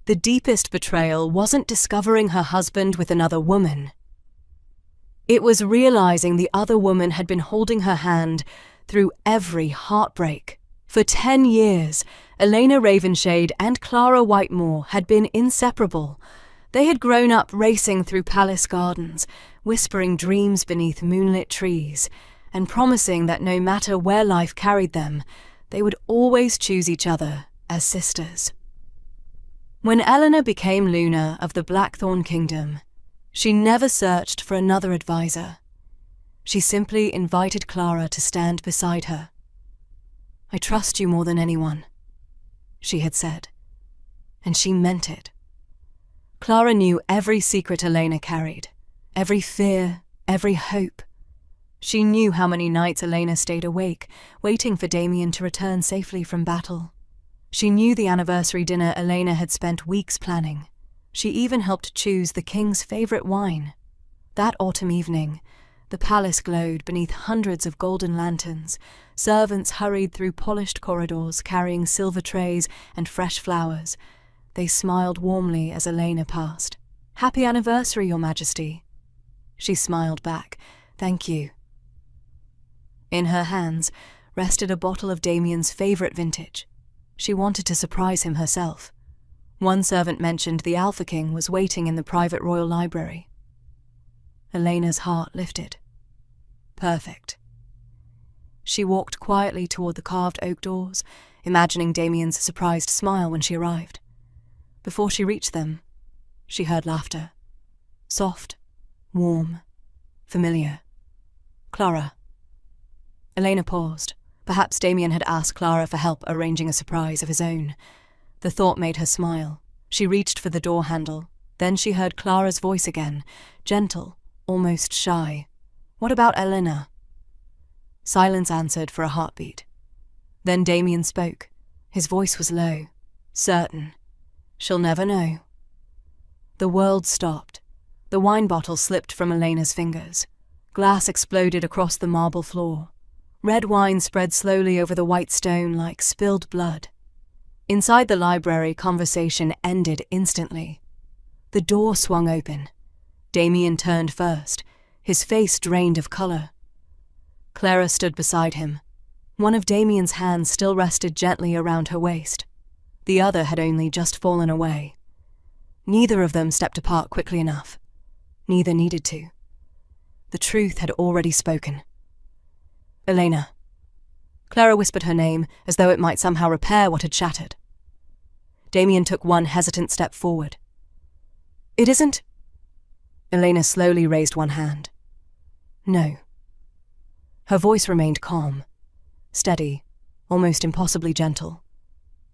The deepest betrayal wasn't discovering her husband with another woman. It was realizing the other woman had been holding her hand through every heartbreak. For 10 years, Elena Ravenshade and Clara Whitemore had been inseparable. They had grown up racing through palace gardens, whispering dreams beneath moonlit trees, and promising that no matter where life carried them, they would always choose each other as sisters. When Eleanor became Luna of the Blackthorn Kingdom, she never searched for another advisor. She simply invited Clara to stand beside her. "I trust you more than anyone," she had said, and she meant it. Clara knew every secret Elena carried, every fear, every hope. She knew how many nights Elena stayed awake, waiting for Damien to return safely from battle. She knew the anniversary dinner Elena had spent weeks planning. She even helped choose the king's favorite wine. That autumn evening, the palace glowed beneath hundreds of golden lanterns. Servants hurried through polished corridors, carrying silver trays and fresh flowers. They smiled warmly as Elena passed. "Happy anniversary, Your Majesty." She smiled back. "Thank you." In her hands rested a bottle of Damien's favorite vintage. She wanted to surprise him herself. One servant mentioned the Alpha King was waiting in the private royal library. Elena's heart lifted. Perfect. She walked quietly toward the carved oak doors, imagining Damien's surprised smile when she arrived. Before she reached them, she heard laughter. Soft, warm, familiar. "Clara." Elena paused. Perhaps Damien had asked Clara for help arranging a surprise of his own. The thought made her smile. She reached for the door handle. Then she heard Clara's voice again, gentle, almost shy. "What about Elena?" Silence answered for a heartbeat. Then Damien spoke. His voice was low, certain. "She'll never know." The world stopped. The wine bottle slipped from Elena's fingers. Glass exploded across the marble floor. Red wine spread slowly over the white stone like spilled blood. Inside the library, conversation ended instantly. The door swung open. Damien turned first, his face drained of color. Clara stood beside him. One of Damien's hands still rested gently around her waist. The other had only just fallen away. Neither of them stepped apart quickly enough. Neither needed to. The truth had already spoken. "Elena." Clara whispered her name as though it might somehow repair what had shattered. Damien took one hesitant step forward. "It isn't—" Elena slowly raised one hand. "No." Her voice remained calm, steady, almost impossibly gentle.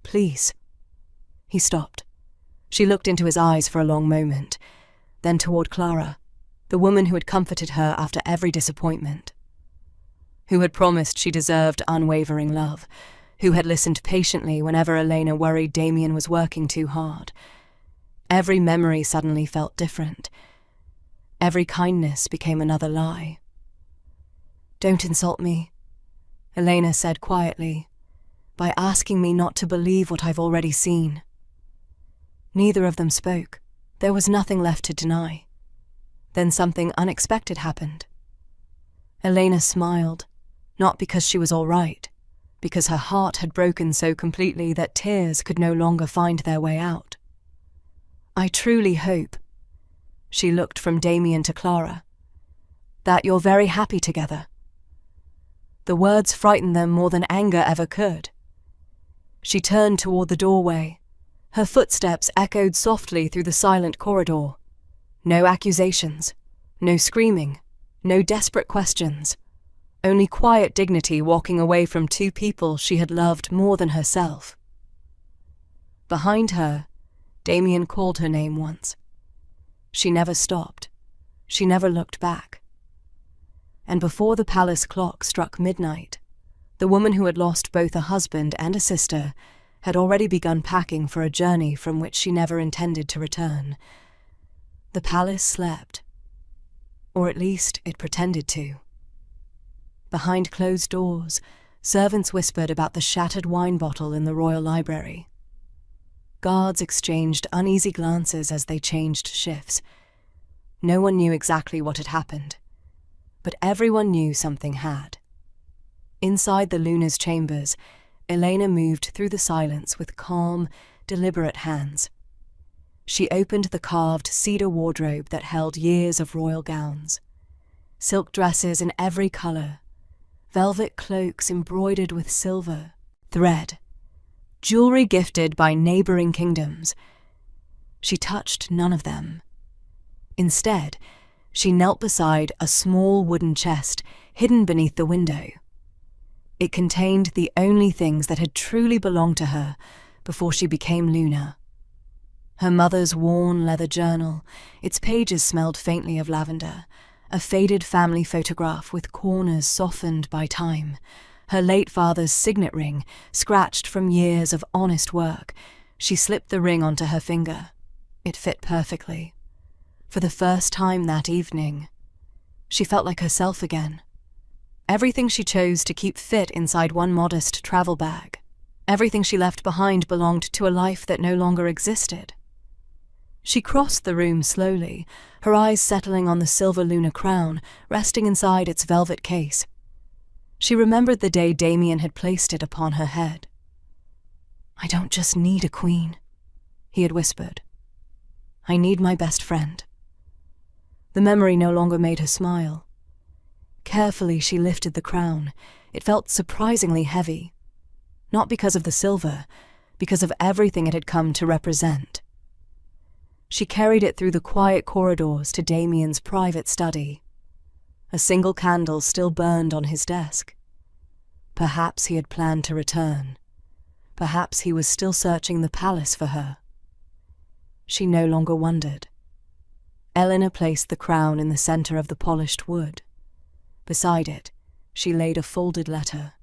"Please." He stopped. She looked into his eyes for a long moment, then toward Clara, the woman who had comforted her after every disappointment, who had promised she deserved unwavering love, who had listened patiently whenever Elena worried Damien was working too hard. Every memory suddenly felt different. Every kindness became another lie. "Don't insult me," Elena said quietly, "by asking me not to believe what I've already seen." Neither of them spoke. There was nothing left to deny. Then something unexpected happened. Elena smiled, not because she was all right, because her heart had broken so completely that tears could no longer find their way out. "I truly hope," she looked from Damien to Clara, "that you're very happy together." The words frightened them more than anger ever could. She turned toward the doorway. Her footsteps echoed softly through the silent corridor. No accusations, no screaming, no desperate questions. Only quiet dignity walking away from two people she had loved more than herself. Behind her, Damien called her name once. She never stopped. She never looked back. And before the palace clock struck midnight, the woman who had lost both a husband and a sister had already begun packing for a journey from which she never intended to return. The palace slept, or at least it pretended to. Behind closed doors, servants whispered about the shattered wine bottle in the royal library. Guards exchanged uneasy glances as they changed shifts. No one knew exactly what had happened, but everyone knew something had. Inside the Luna's chambers, Elena moved through the silence with calm, deliberate hands. She opened the carved cedar wardrobe that held years of royal gowns. Silk dresses in every colour, velvet cloaks embroidered with silver, thread, jewelry gifted by neighbouring kingdoms. She touched none of them. Instead, she knelt beside a small wooden chest hidden beneath the window. It contained the only things that had truly belonged to her before she became Luna. Her mother's worn leather journal, its pages smelled faintly of lavender, a faded family photograph with corners softened by time, her late father's signet ring, scratched from years of honest work. She slipped the ring onto her finger. It fit perfectly. For the first time that evening, she felt like herself again. Everything she chose to keep fit inside one modest travel bag. Everything she left behind belonged to a life that no longer existed. She crossed the room slowly, her eyes settling on the silver Luna crown, resting inside its velvet case. She remembered the day Damien had placed it upon her head. "I don't just need a queen," he had whispered. "I need my best friend." The memory no longer made her smile. Carefully she lifted the crown. It felt surprisingly heavy. Not because of the silver, because of everything it had come to represent. She carried it through the quiet corridors to Damien's private study. A single candle still burned on his desk. Perhaps he had planned to return. Perhaps he was still searching the palace for her. She no longer wondered. Elena placed the crown in the center of the polished wood. Beside it, she laid a folded letter.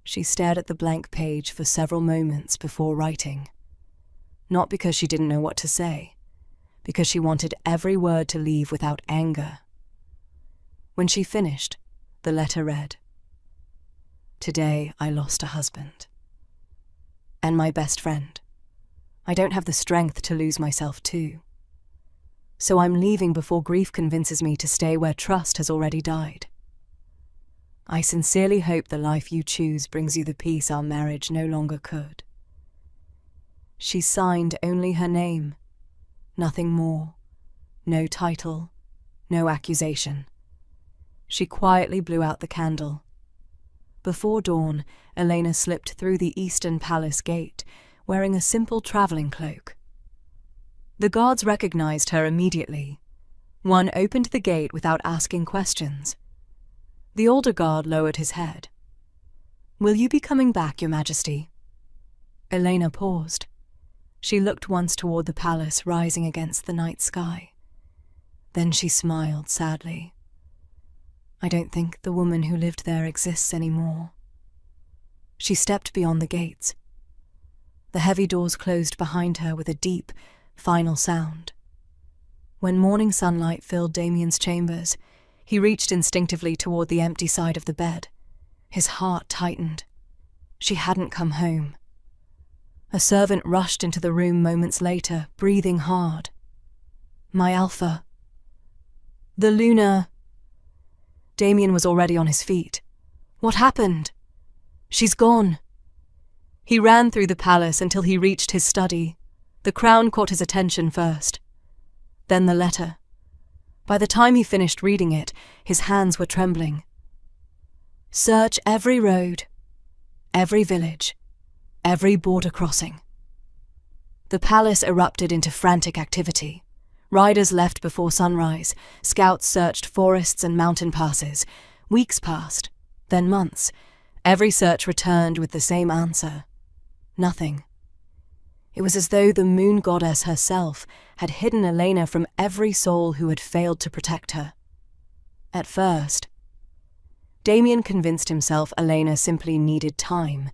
She stared at the blank page for several moments before writing. Not because she didn't know what to say, because she wanted every word to leave without anger. When she finished, the letter read, "Today I lost a husband. And my best friend. I don't have the strength to lose myself too. So I'm leaving before grief convinces me to stay where trust has already died. I sincerely hope the life you choose brings you the peace our marriage no longer could." She signed only her name, nothing more, no title, no accusation. She quietly blew out the candle. Before dawn, Elena slipped through the eastern palace gate, wearing a simple travelling cloak. The guards recognized her immediately. One opened the gate without asking questions. The older guard lowered his head. "Will you be coming back, Your Majesty?" Elena paused. She looked once toward the palace rising against the night sky. Then she smiled sadly. "I don't think the woman who lived there exists anymore." She stepped beyond the gates. The heavy doors closed behind her with a deep, final sound. When morning sunlight filled Damien's chambers, he reached instinctively toward the empty side of the bed. His heart tightened. She hadn't come home. A servant rushed into the room moments later, breathing hard. "My Alpha." "The Luna." Damien was already on his feet. "What happened?" "She's gone." He ran through the palace until he reached his study. The crown caught his attention first. Then the letter. By the time he finished reading it, his hands were trembling. "Search every road, every village, every border crossing." The palace erupted into frantic activity. Riders left before sunrise. Scouts searched forests and mountain passes. Weeks passed, then months. Every search returned with the same answer. Nothing. It was as though the moon goddess herself had hidden Elena from every soul who had failed to protect her. At first, Damien convinced himself Elena simply needed time.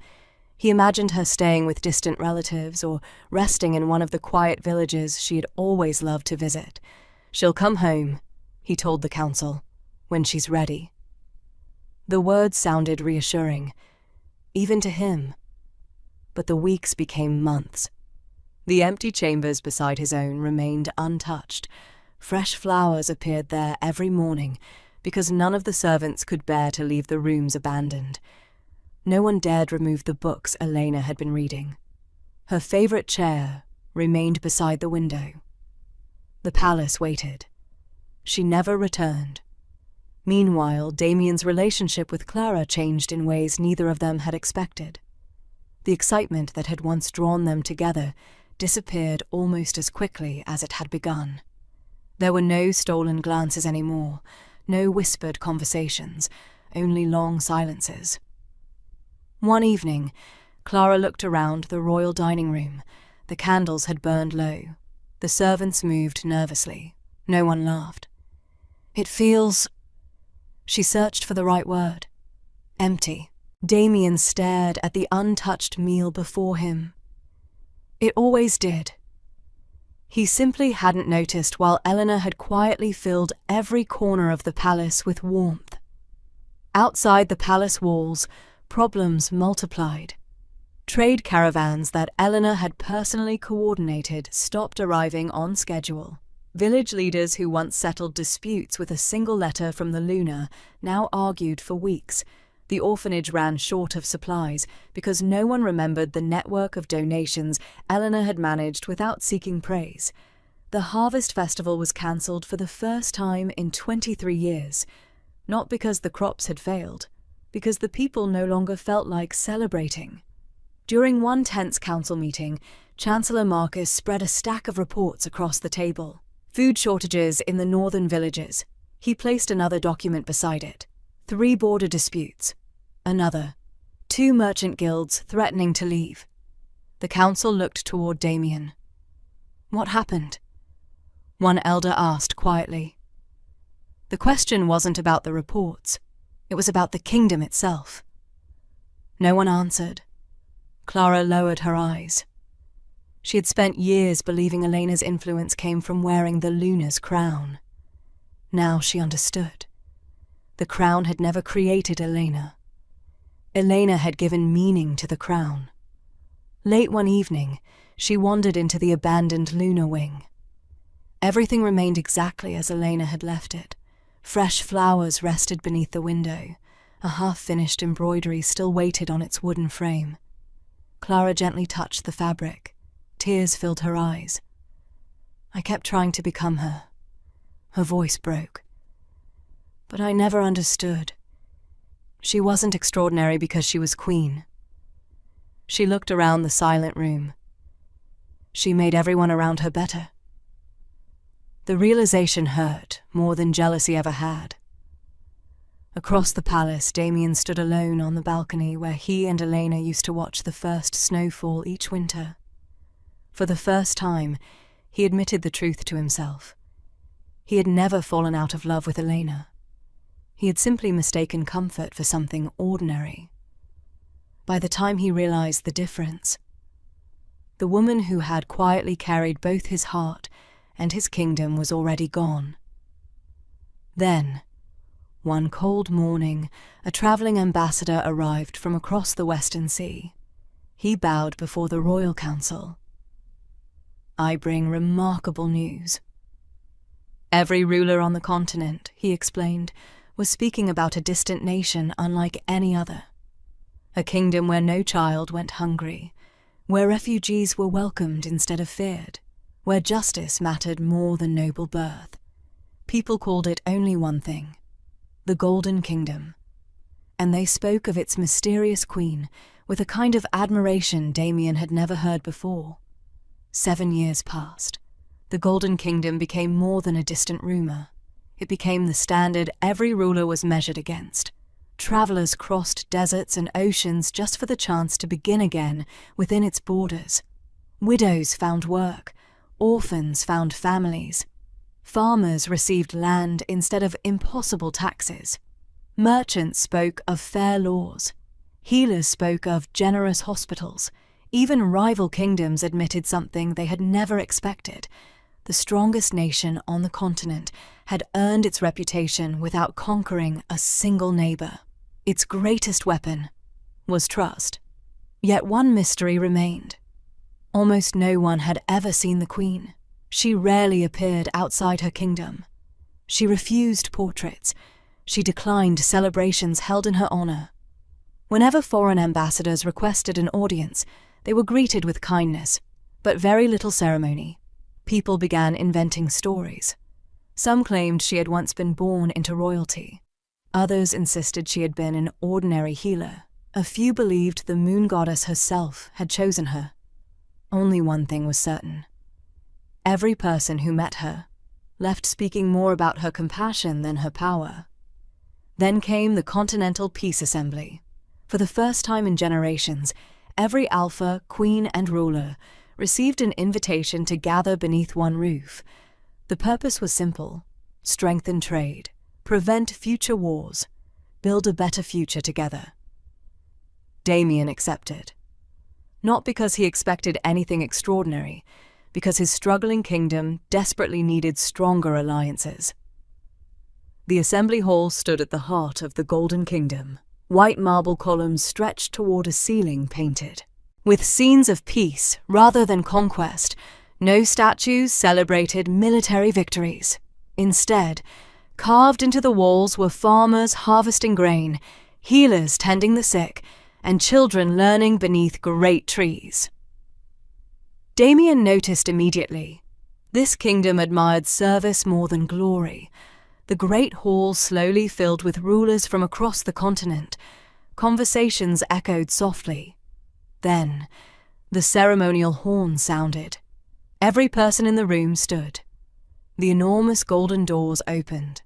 He imagined her staying with distant relatives or resting in one of the quiet villages she had always loved to visit. "She'll come home," he told the council, "when she's ready." The words sounded reassuring, even to him. But the weeks became months. The empty chambers beside his own remained untouched. Fresh flowers appeared there every morning because none of the servants could bear to leave the rooms abandoned. No one dared remove the books Elena had been reading. Her favourite chair remained beside the window. The palace waited. She never returned. Meanwhile, Damien's relationship with Clara changed in ways neither of them had expected. The excitement that had once drawn them together disappeared almost as quickly as it had begun. There were no stolen glances anymore, no whispered conversations, only long silences. One evening, Clara looked around the royal dining room. The candles had burned low. The servants moved nervously. No one laughed. "It feels—" She searched for the right word. Empty. Damien stared at the untouched meal before him. It always did. He simply hadn't noticed while Eleanor had quietly filled every corner of the palace with warmth. Outside the palace walls, problems multiplied. Trade caravans that Eleanor had personally coordinated stopped arriving on schedule. Village leaders who once settled disputes with a single letter from the Luna now argued for weeks. The orphanage ran short of supplies because no one remembered the network of donations Eleanor had managed without seeking praise. The harvest festival was cancelled for the first time in 23 years, not because the crops had failed, because the people no longer felt like celebrating. During one tense council meeting, Chancellor Marcus spread a stack of reports across the table. Food shortages in the northern villages. He placed another document beside it. 3 border disputes. Another. 2 merchant guilds threatening to leave. The council looked toward Damien. "What happened?" one elder asked quietly. The question wasn't about the reports. It was about the kingdom itself. No one answered. Clara lowered her eyes. She had spent years believing Elena's influence came from wearing the Luna's crown. Now she understood. The crown had never created Elena. Elena had given meaning to the crown. Late one evening, she wandered into the abandoned Luna wing. Everything remained exactly as Elena had left it. Fresh flowers rested beneath the window. A half-finished embroidery still waited on its wooden frame. Clara gently touched the fabric. Tears filled her eyes. "I kept trying to become her." Her voice broke. "But I never understood. She wasn't extraordinary because she was queen." She looked around the silent room. She made everyone around her better. The realization hurt more than jealousy ever had. Across the palace, Damien stood alone on the balcony where he and Elena used to watch the first snowfall each winter. For the first time, he admitted the truth to himself. He had never fallen out of love with Elena. He had simply mistaken comfort for something ordinary. By the time he realized the difference, the woman who had quietly carried both his heart and his kingdom was already gone. Then, one cold morning, a travelling ambassador arrived from across the Western Sea. He bowed before the royal council. "I bring remarkable news." Every ruler on the continent, he explained, was speaking about a distant nation unlike any other. A kingdom where no child went hungry, where refugees were welcomed instead of feared, where justice mattered more than noble birth. People called it only one thing: the Golden Kingdom. And they spoke of its mysterious queen with a kind of admiration Damien had never heard before. 7 years passed. The Golden Kingdom became more than a distant rumor. It became the standard every ruler was measured against. Travelers crossed deserts and oceans just for the chance to begin again within its borders. Widows found work. Orphans found families. Farmers received land instead of impossible taxes. Merchants spoke of fair laws. Healers spoke of generous hospitals. Even rival kingdoms admitted something they had never expected. The strongest nation on the continent had earned its reputation without conquering a single neighbor. Its greatest weapon was trust. Yet one mystery remained. Almost no one had ever seen the Queen. She rarely appeared outside her kingdom. She refused portraits. She declined celebrations held in her honor. Whenever foreign ambassadors requested an audience, they were greeted with kindness, but very little ceremony. People began inventing stories. Some claimed she had once been born into royalty. Others insisted she had been an ordinary healer. A few believed the moon goddess herself had chosen her. Only one thing was certain. Every person who met her left speaking more about her compassion than her power. Then came the Continental Peace Assembly. For the first time in generations, every alpha, queen, and ruler received an invitation to gather beneath one roof. The purpose was simple: strengthen trade, prevent future wars, build a better future together. Damien accepted. Not because he expected anything extraordinary, because his struggling kingdom desperately needed stronger alliances. The assembly hall stood at the heart of the Golden Kingdom. White marble columns stretched toward a ceiling painted. With scenes of peace rather than conquest, no statues celebrated military victories. Instead, carved into the walls were farmers harvesting grain, healers tending the sick, and children learning beneath great trees. Damien noticed immediately. This kingdom admired service more than glory. The great hall slowly filled with rulers from across the continent. Conversations echoed softly. Then, the ceremonial horn sounded. Every person in the room stood. The enormous golden doors opened.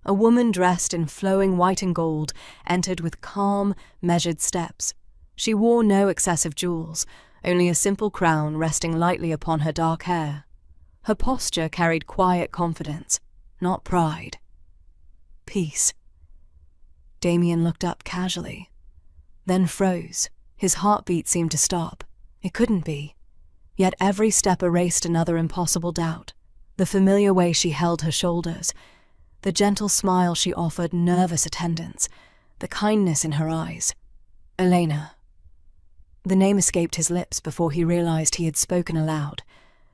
A woman dressed in flowing white and gold entered with calm, measured steps. She wore no excessive jewels, only a simple crown resting lightly upon her dark hair. Her posture carried quiet confidence, not pride. Peace. Damien looked up casually, then froze. His heartbeat seemed to stop. It couldn't be. Yet every step erased another impossible doubt. The familiar way she held her shoulders, the gentle smile she offered nervous attendants, the kindness in her eyes. Elena. The name escaped his lips before he realized he had spoken aloud.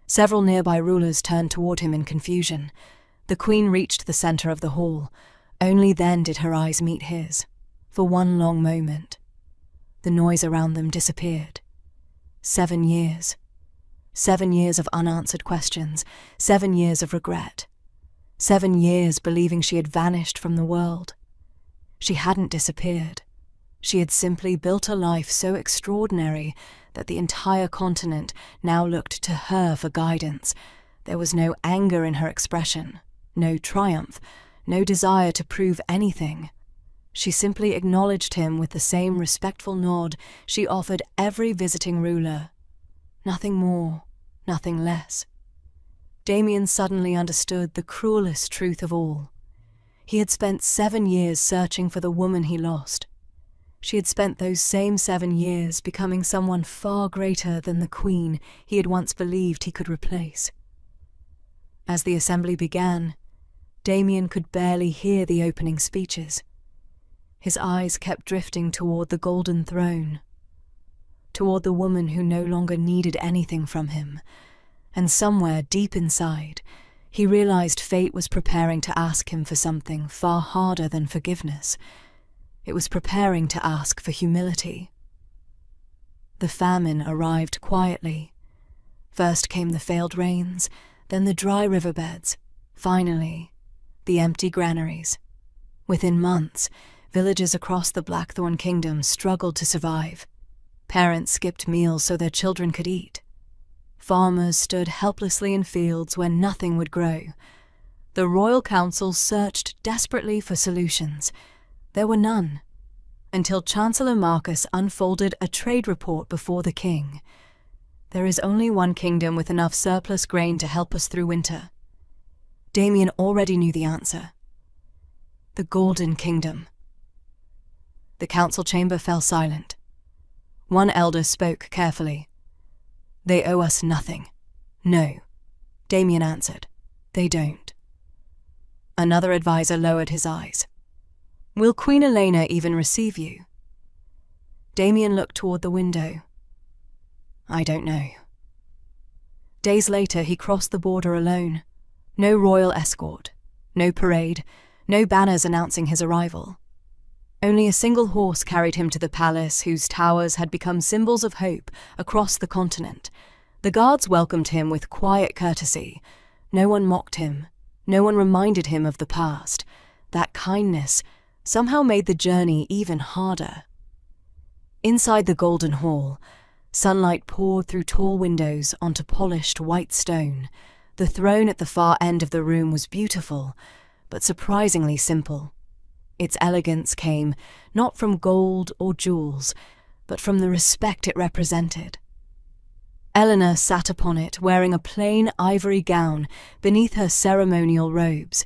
Several nearby rulers turned toward him in confusion. The Queen reached the center of the hall. Only then did her eyes meet his. For one long moment. The noise around them disappeared. 7 years. 7 years of unanswered questions. 7 years of regret. 7 years believing she had vanished from the world. She hadn't disappeared. She had simply built a life so extraordinary that the entire continent now looked to her for guidance. There was no anger in her expression, no triumph, no desire to prove anything. She simply acknowledged him with the same respectful nod she offered every visiting ruler. Nothing more, nothing less. Damien suddenly understood the cruelest truth of all. He had spent 7 years searching for the woman he lost. She had spent those same 7 years becoming someone far greater than the Queen he had once believed he could replace. As the assembly began, Damien could barely hear the opening speeches. His eyes kept drifting toward the golden throne, toward the woman who no longer needed anything from him. And somewhere deep inside, he realized fate was preparing to ask him for something far harder than forgiveness. It was preparing to ask for humility. The famine arrived quietly. First came the failed rains, then the dry riverbeds, finally, the empty granaries. Within months, villages across the Blackthorn Kingdom struggled to survive. Parents skipped meals so their children could eat. Farmers stood helplessly in fields where nothing would grow. The royal council searched desperately for solutions. There were none, until Chancellor Marcus unfolded a trade report before the king. There is only one kingdom with enough surplus grain to help us through winter. Damien already knew the answer. The Golden Kingdom. The council chamber fell silent. One elder spoke carefully. They owe us nothing. No, Damien answered. They don't. Another advisor lowered his eyes. Will Queen Elena even receive you? Damien looked toward the window. I don't know. Days later, he crossed the border alone. No royal escort, no parade, no banners announcing his arrival. Only a single horse carried him to the palace, whose towers had become symbols of hope across the continent. The guards welcomed him with quiet courtesy. No one mocked him. No one reminded him of the past. That kindness somehow made the journey even harder. Inside the Golden Hall, sunlight poured through tall windows onto polished white stone. The throne at the far end of the room was beautiful, but surprisingly simple. Its elegance came not from gold or jewels, but from the respect it represented. Eleanor sat upon it, wearing a plain ivory gown beneath her ceremonial robes.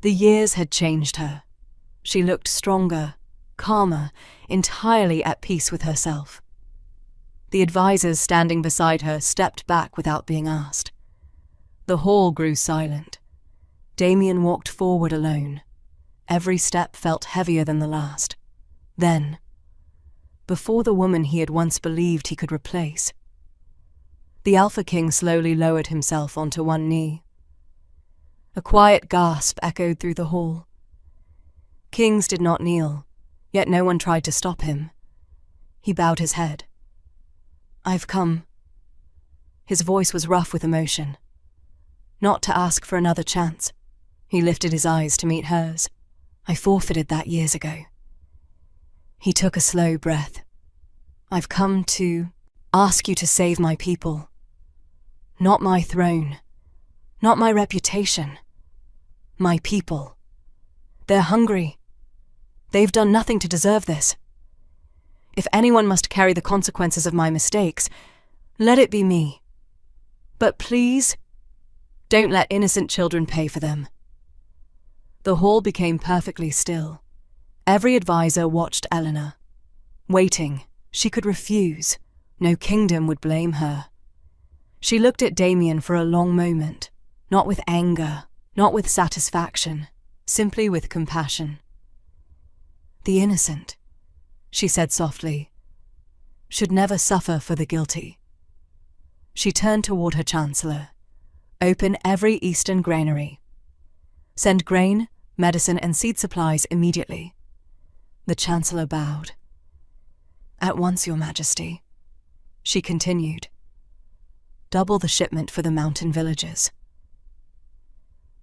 The years had changed her. She looked stronger, calmer, entirely at peace with herself. The advisors standing beside her stepped back without being asked. The hall grew silent. Damien walked forward alone. Every step felt heavier than the last. Then, before the woman he had once believed he could replace, the Alpha King slowly lowered himself onto one knee. A quiet gasp echoed through the hall. Kings did not kneel, yet no one tried to stop him. He bowed his head. "I've come." His voice was rough with emotion. "Not to ask for another chance." He lifted his eyes to meet hers. "I forfeited that years ago." He took a slow breath. "I've come to ask you to save my people. Not my throne. Not my reputation. My people. They're hungry. They've done nothing to deserve this. If anyone must carry the consequences of my mistakes, let it be me. But please, don't let innocent children pay for them." The hall became perfectly still. Every advisor watched Eleanor. Waiting, she could refuse. No kingdom would blame her. She looked at Damien for a long moment, not with anger, not with satisfaction, simply with compassion. "The innocent," she said softly, "should never suffer for the guilty." She turned toward her chancellor. "Open every eastern granary. Send grain, medicine, and seed supplies immediately." The chancellor bowed. "At once, Your Majesty," she continued. "Double the shipment for the mountain villages."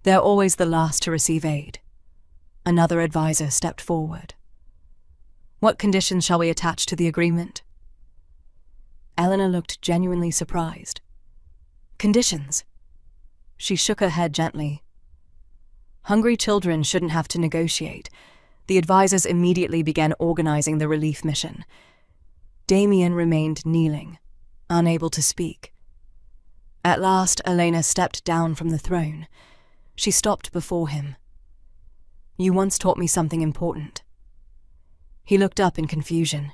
They're always the last to receive aid. Another advisor stepped forward. "What conditions shall we attach to the agreement?" Eleanor looked genuinely surprised. "Conditions?" She shook her head gently. Hungry children shouldn't have to negotiate. The advisors immediately began organizing the relief mission. Damien remained kneeling, unable to speak. At last, Elena stepped down from the throne. She stopped before him. "You once taught me something important." He looked up in confusion.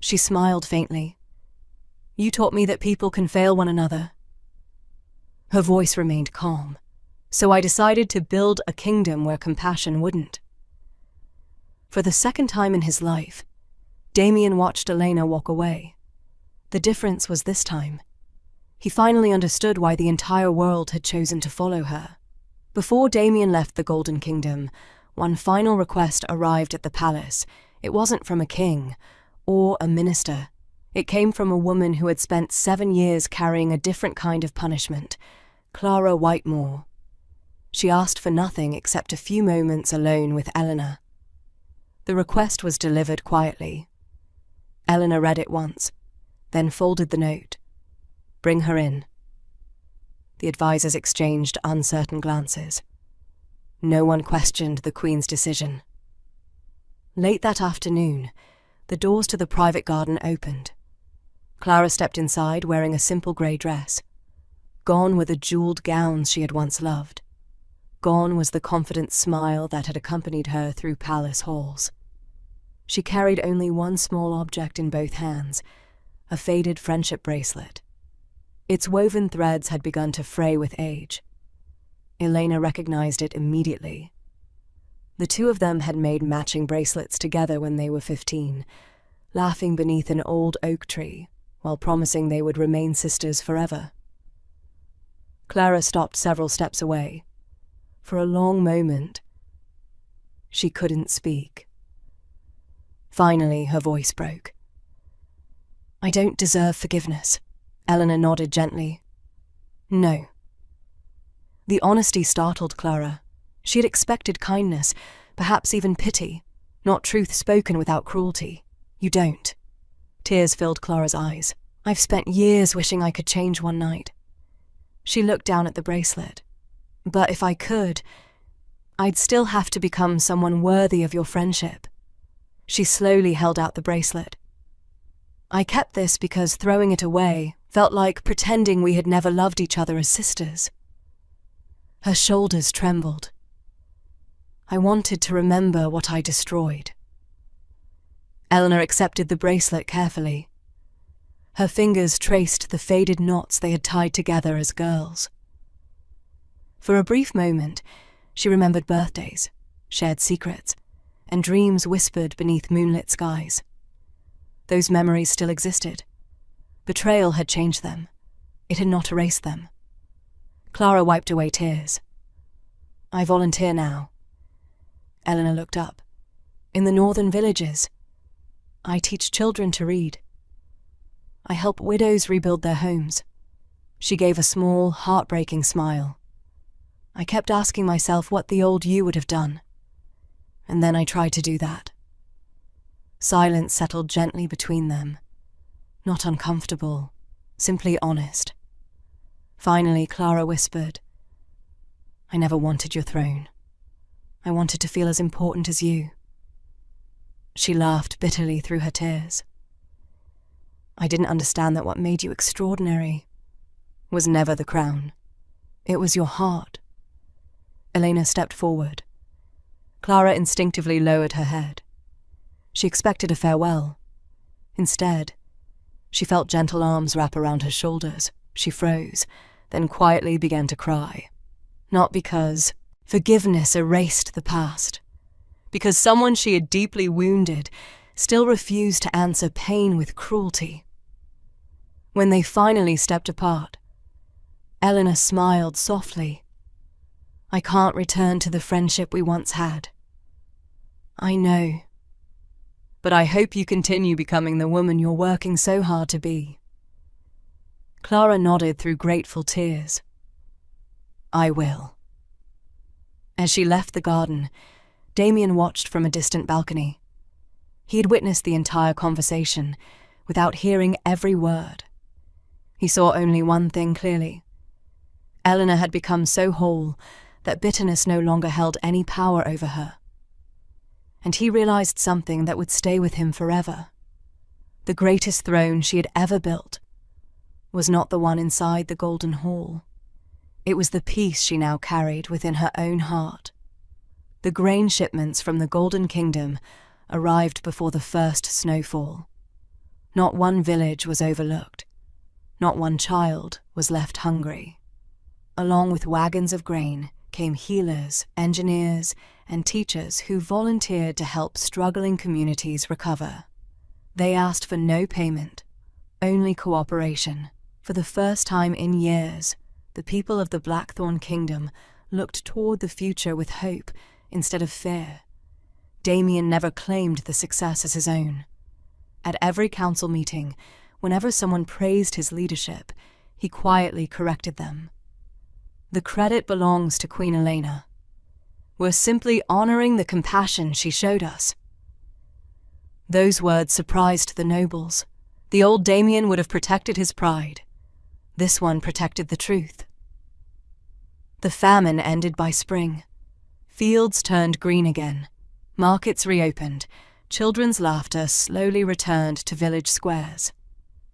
She smiled faintly. "You taught me that people can fail one another." Her voice remained calm. "So I decided to build a kingdom where compassion wouldn't." For the second time in his life, Damien watched Elena walk away. The difference was this time. He finally understood why the entire world had chosen to follow her. Before Damien left the Golden Kingdom, one final request arrived at the palace. It wasn't from a king or a minister. It came from a woman who had spent 7 years carrying a different kind of punishment, Clara Whitemore. She asked for nothing except a few moments alone with Eleanor. The request was delivered quietly. Eleanor read it once, then folded the note. "Bring her in." The advisors exchanged uncertain glances. No one questioned the Queen's decision. Late that afternoon, the doors to the private garden opened. Clara stepped inside wearing a simple grey dress. Gone were the jewelled gowns she had once loved. Gone was the confident smile that had accompanied her through palace halls. She carried only one small object in both hands, a faded friendship bracelet. Its woven threads had begun to fray with age. Elena recognized it immediately. The two of them had made matching bracelets together when they were 15, laughing beneath an old oak tree while promising they would remain sisters forever. Clara stopped several steps away. For a long moment, she couldn't speak. Finally, her voice broke. "I don't deserve forgiveness." Eleanor nodded gently. "No." The honesty startled Clara. She had expected kindness, perhaps even pity, not truth spoken without cruelty. "You don't." Tears filled Clara's eyes. "I've spent years wishing I could change one night." She looked down at the bracelet. "But if I could, I'd still have to become someone worthy of your friendship." She slowly held out the bracelet. "I kept this because throwing it away felt like pretending we had never loved each other as sisters." Her shoulders trembled. "I wanted to remember what I destroyed." Eleanor accepted the bracelet carefully. Her fingers traced the faded knots they had tied together as girls. For a brief moment, she remembered birthdays, shared secrets, and dreams whispered beneath moonlit skies. Those memories still existed. Betrayal had changed them. It had not erased them. Clara wiped away tears. "I volunteer now." Eleanor looked up. "In the northern villages. I teach children to read. I help widows rebuild their homes." She gave a small, heartbreaking smile. "I kept asking myself what the old you would have done. And then I tried to do that." Silence settled gently between them. Not uncomfortable, simply honest. Finally, Clara whispered, "I never wanted your throne. I wanted to feel as important as you." She laughed bitterly through her tears. "I didn't understand that what made you extraordinary was never the crown. It was your heart." Elena stepped forward. Clara instinctively lowered her head. She expected a farewell. Instead, she felt gentle arms wrap around her shoulders. She froze, then quietly began to cry. Not because forgiveness erased the past, because someone she had deeply wounded still refused to answer pain with cruelty. When they finally stepped apart, Eleanor smiled softly. "I can't return to the friendship we once had." "I know. But I hope you continue becoming the woman you're working so hard to be." Clara nodded through grateful tears. "I will." As she left the garden, Damien watched from a distant balcony. He had witnessed the entire conversation, without hearing every word. He saw only one thing clearly. Eleanor had become so whole that bitterness no longer held any power over her. And he realized something that would stay with him forever. The greatest throne she had ever built was not the one inside the Golden Hall. It was the peace she now carried within her own heart. The grain shipments from the Golden Kingdom arrived before the first snowfall. Not one village was overlooked. Not one child was left hungry. Along with wagons of grain came healers, engineers, and teachers who volunteered to help struggling communities recover. They asked for no payment, only cooperation. For the first time in years, the people of the Blackthorn Kingdom looked toward the future with hope instead of fear. Damien never claimed the success as his own. At every council meeting, whenever someone praised his leadership, he quietly corrected them. "The credit belongs to Queen Elena. We're simply honoring the compassion she showed us." Those words surprised the nobles. The old Damien would have protected his pride. This one protected the truth. The famine ended by spring. Fields turned green again. Markets reopened. Children's laughter slowly returned to village squares.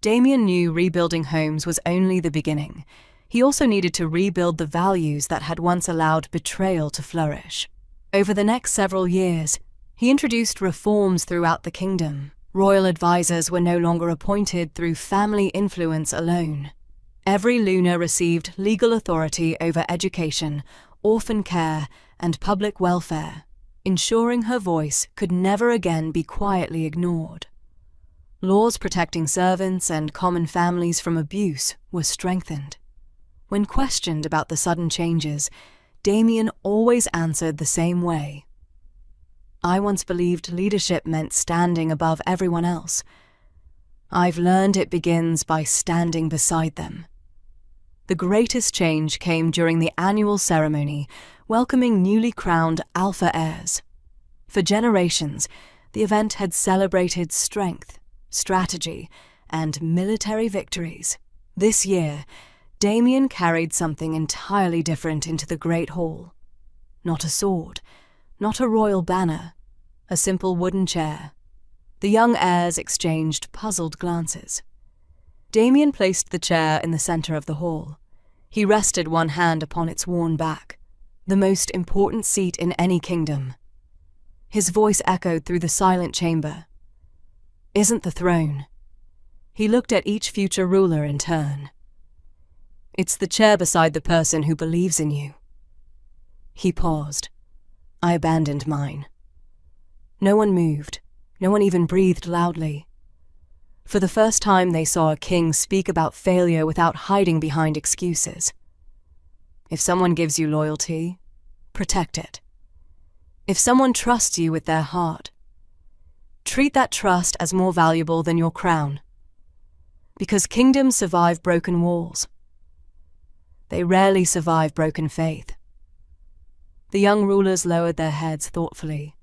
Damien knew rebuilding homes was only the beginning. He also needed to rebuild the values that had once allowed betrayal to flourish. Over the next several years, he introduced reforms throughout the kingdom. Royal advisors were no longer appointed through family influence alone. Every Luna received legal authority over education, orphan care, and public welfare, ensuring her voice could never again be quietly ignored. Laws protecting servants and common families from abuse were strengthened. When questioned about the sudden changes, Damien always answered the same way. I once believed leadership meant standing above everyone else. I've learned it begins by standing beside them. The greatest change came during the annual ceremony welcoming newly crowned alpha heirs. For generations, the event had celebrated strength, strategy, and military victories. This year, Damien carried something entirely different into the Great Hall. Not a sword, not a royal banner, a simple wooden chair. The young heirs exchanged puzzled glances. Damien placed the chair in the center of the hall. He rested one hand upon its worn back, the most important seat in any kingdom. His voice echoed through the silent chamber. "Isn't the throne?" He looked at each future ruler in turn. "It's the chair beside the person who believes in you." He paused. I abandoned mine. No one moved. No one even breathed loudly. For the first time, they saw a king speak about failure without hiding behind excuses. If someone gives you loyalty, protect it. If someone trusts you with their heart, treat that trust as more valuable than your crown. Because kingdoms survive broken walls. They rarely survive broken faith. The young rulers lowered their heads thoughtfully.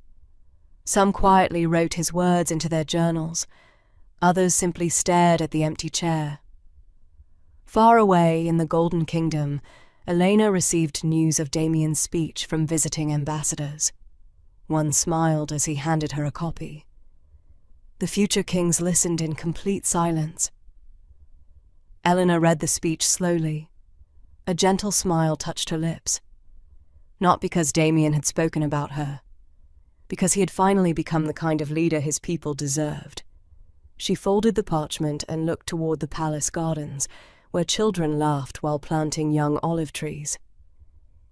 Some quietly wrote his words into their journals. Others simply stared at the empty chair. Far away in the Golden Kingdom, Elena received news of Damien's speech from visiting ambassadors. One smiled as he handed her a copy. The future kings listened in complete silence. Eleanor read the speech slowly. A gentle smile touched her lips. Not because Damien had spoken about her, because he had finally become the kind of leader his people deserved. She folded the parchment and looked toward the palace gardens, where children laughed while planting young olive trees.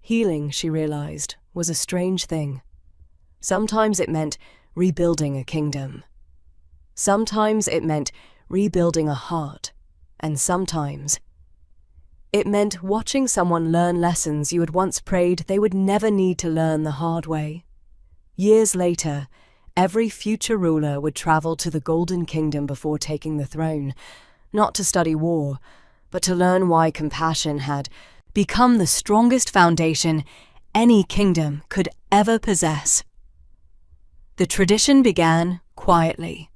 Healing, she realized, was a strange thing. Sometimes it meant rebuilding a kingdom. Sometimes it meant rebuilding a heart. And sometimes it meant watching someone learn lessons you had once prayed they would never need to learn the hard way. Years later, every future ruler would travel to the Golden Kingdom before taking the throne, not to study war, but to learn why compassion had become the strongest foundation any kingdom could ever possess. The tradition began quietly.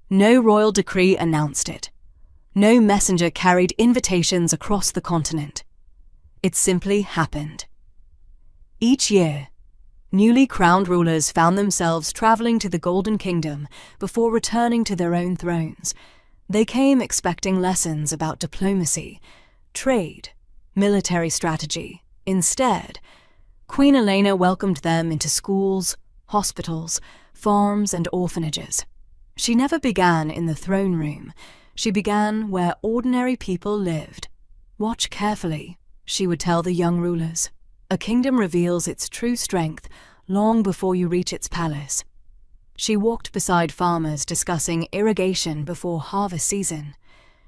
No royal decree announced it. No messenger carried invitations across the continent. It simply happened. Each year, newly crowned rulers found themselves traveling to the Golden Kingdom before returning to their own thrones. They came expecting lessons about diplomacy, trade, military strategy. Instead, Queen Elena welcomed them into schools, hospitals, farms, and orphanages. She never began in the throne room. She began where ordinary people lived. "Watch carefully," she would tell the young rulers. "A kingdom reveals its true strength long before you reach its palace." She walked beside farmers discussing irrigation before harvest season.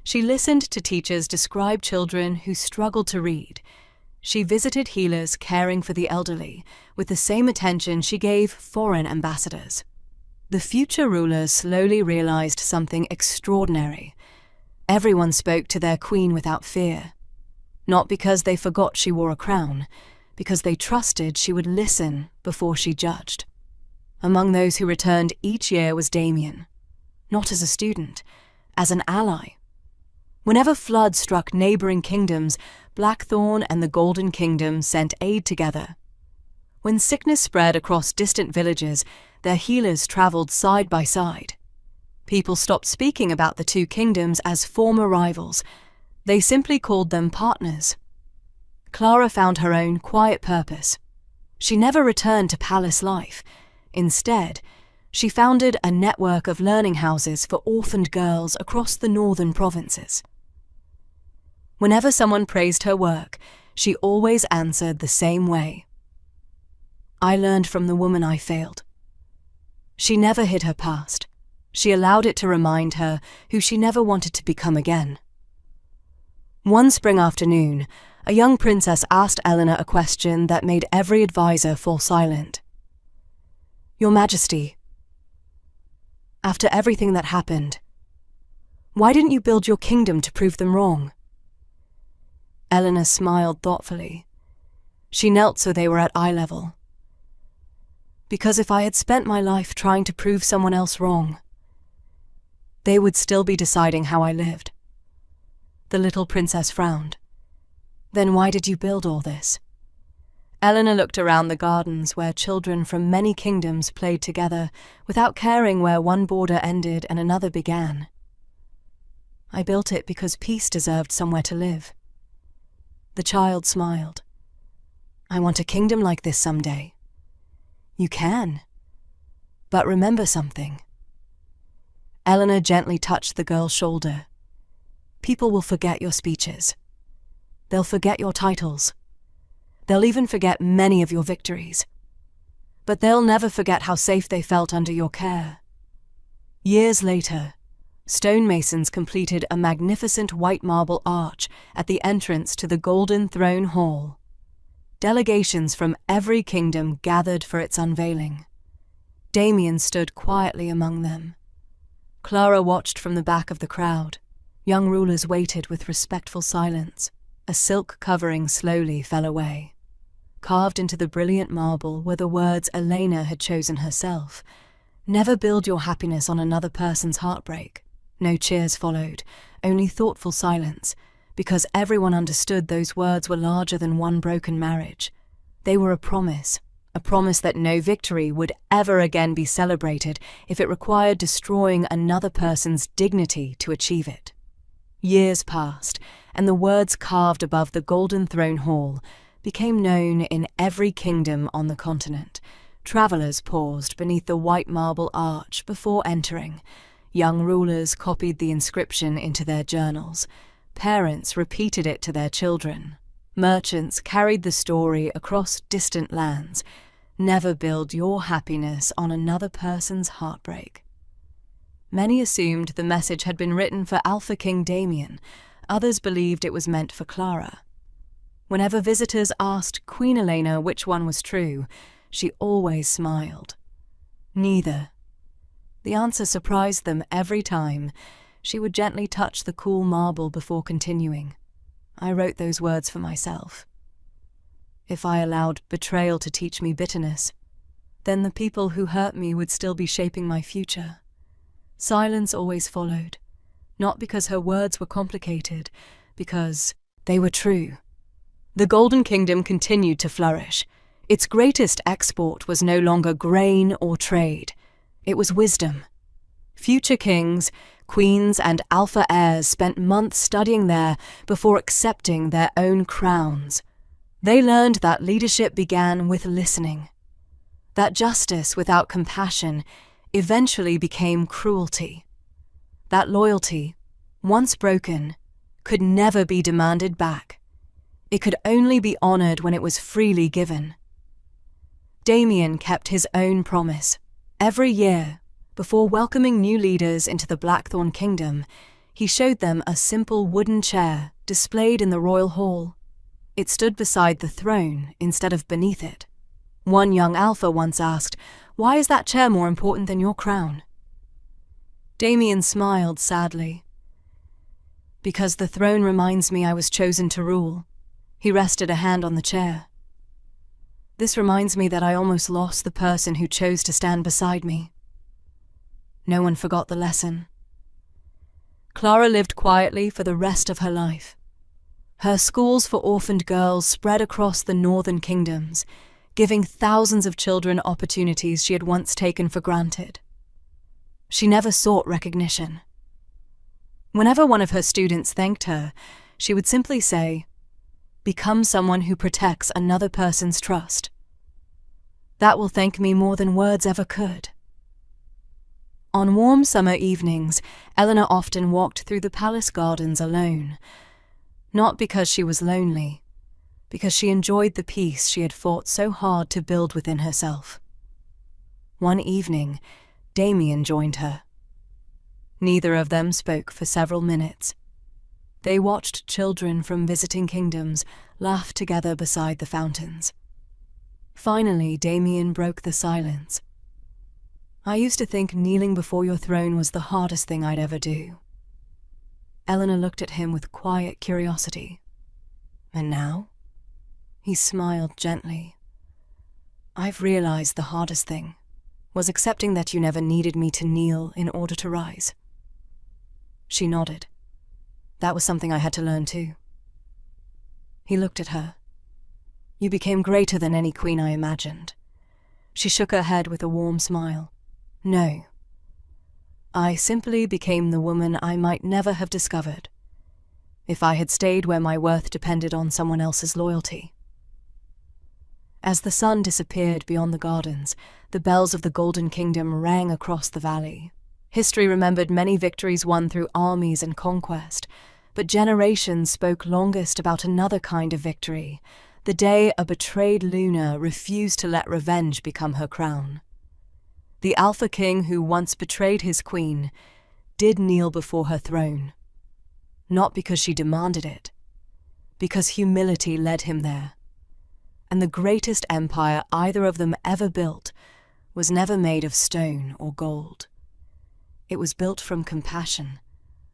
She listened to teachers describe children who struggled to read. She visited healers caring for the elderly with the same attention she gave foreign ambassadors. The future rulers slowly realized something extraordinary. Everyone spoke to their queen without fear. Not because they forgot she wore a crown, because they trusted she would listen before she judged. Among those who returned each year was Damien, not as a student, as an ally. Whenever floods struck neighboring kingdoms, Blackthorn and the Golden Kingdom sent aid together. When sickness spread across distant villages, their healers traveled side by side. People stopped speaking about the two kingdoms as former rivals. They simply called them partners. Clara found her own quiet purpose. She never returned to palace life. Instead, she founded a network of learning houses for orphaned girls across the northern provinces. Whenever someone praised her work, she always answered the same way. "I learned from the woman I failed." She never hid her past. She allowed it to remind her who she never wanted to become again. One spring afternoon, a young princess asked Eleanor a question that made every advisor fall silent. "Your Majesty, after everything that happened, why didn't you build your kingdom to prove them wrong?" Eleanor smiled thoughtfully. She knelt so they were at eye level. "Because if I had spent my life trying to prove someone else wrong, they would still be deciding how I lived." The little princess frowned. "Then why did you build all this?" Eleanor looked around the gardens where children from many kingdoms played together without caring where one border ended and another began. "I built it because peace deserved somewhere to live." The child smiled. "I want a kingdom like this someday." "You can. But remember something." Eleanor gently touched the girl's shoulder. "People will forget your speeches. They'll forget your titles. They'll even forget many of your victories. But they'll never forget how safe they felt under your care." Years later, stonemasons completed a magnificent white marble arch at the entrance to the Golden Throne Hall. Delegations from every kingdom gathered for its unveiling. Damien stood quietly among them. Clara watched from the back of the crowd. Young rulers waited with respectful silence. A silk covering slowly fell away. Carved into the brilliant marble were the words Elena had chosen herself. "Never build your happiness on another person's heartbreak." No cheers followed, only thoughtful silence, because everyone understood those words were larger than one broken marriage. They were a promise that no victory would ever again be celebrated if it required destroying another person's dignity to achieve it. Years passed, and the words carved above the Golden Throne Hall became known in every kingdom on the continent. Travelers paused beneath the white marble arch before entering. Young rulers copied the inscription into their journals. Parents repeated it to their children. Merchants carried the story across distant lands. Never build your happiness on another person's heartbreak. Many assumed the message had been written for Alpha King Damien. Others believed it was meant for Clara. Whenever visitors asked Queen Elena which one was true, she always smiled. Neither. The answer surprised them every time. She would gently touch the cool marble before continuing. "I wrote those words for myself. If I allowed betrayal to teach me bitterness, then the people who hurt me would still be shaping my future." Silence always followed, not because her words were complicated, because they were true. The Golden Kingdom continued to flourish. Its greatest export was no longer grain or trade. It was wisdom. Future kings, queens, and alpha heirs spent months studying there before accepting their own crowns. They learned that leadership began with listening, that justice without compassion eventually became cruelty, that loyalty, once broken, could never be demanded back. It could only be honored when it was freely given. Damien kept his own promise. Every year, before welcoming new leaders into the Blackthorn Kingdom, he showed them a simple wooden chair displayed in the royal hall. It stood beside the throne instead of beneath it. One young alpha once asked, "Why is that chair more important than your crown?" Damien smiled sadly. "Because the throne reminds me I was chosen to rule." He rested a hand on the chair. "This reminds me that I almost lost the person who chose to stand beside me." No one forgot the lesson. Clara lived quietly for the rest of her life. Her schools for orphaned girls spread across the northern kingdoms, giving thousands of children opportunities she had once taken for granted. She never sought recognition. Whenever one of her students thanked her, she would simply say, "Become someone who protects another person's trust. That will thank me more than words ever could." On warm summer evenings, Eleanor often walked through the palace gardens alone. Not because she was lonely, because she enjoyed the peace she had fought so hard to build within herself. One evening, Damien joined her. Neither of them spoke for several minutes. They watched children from visiting kingdoms laugh together beside the fountains. Finally, Damien broke the silence. I used to think kneeling before your throne was the hardest thing I'd ever do. Eleanor looked at him with quiet curiosity. And now? He smiled gently. I've realized the hardest thing was accepting that you never needed me to kneel in order to rise. She nodded. That was something I had to learn too. He looked at her. You became greater than any queen I imagined. She shook her head with a warm smile. No. I simply became the woman I might never have discovered if I had stayed where my worth depended on someone else's loyalty. As the sun disappeared beyond the gardens, the bells of the Golden Kingdom rang across the valley. History remembered many victories won through armies and conquest, but generations spoke longest about another kind of victory, the day a betrayed Luna refused to let revenge become her crown. The Alpha King who once betrayed his queen did kneel before her throne, not because she demanded it, because humility led him there. And the greatest empire either of them ever built was never made of stone or gold. It was built from compassion,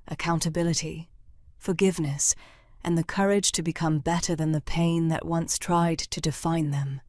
accountability, forgiveness, and the courage to become better than the pain that once tried to define them.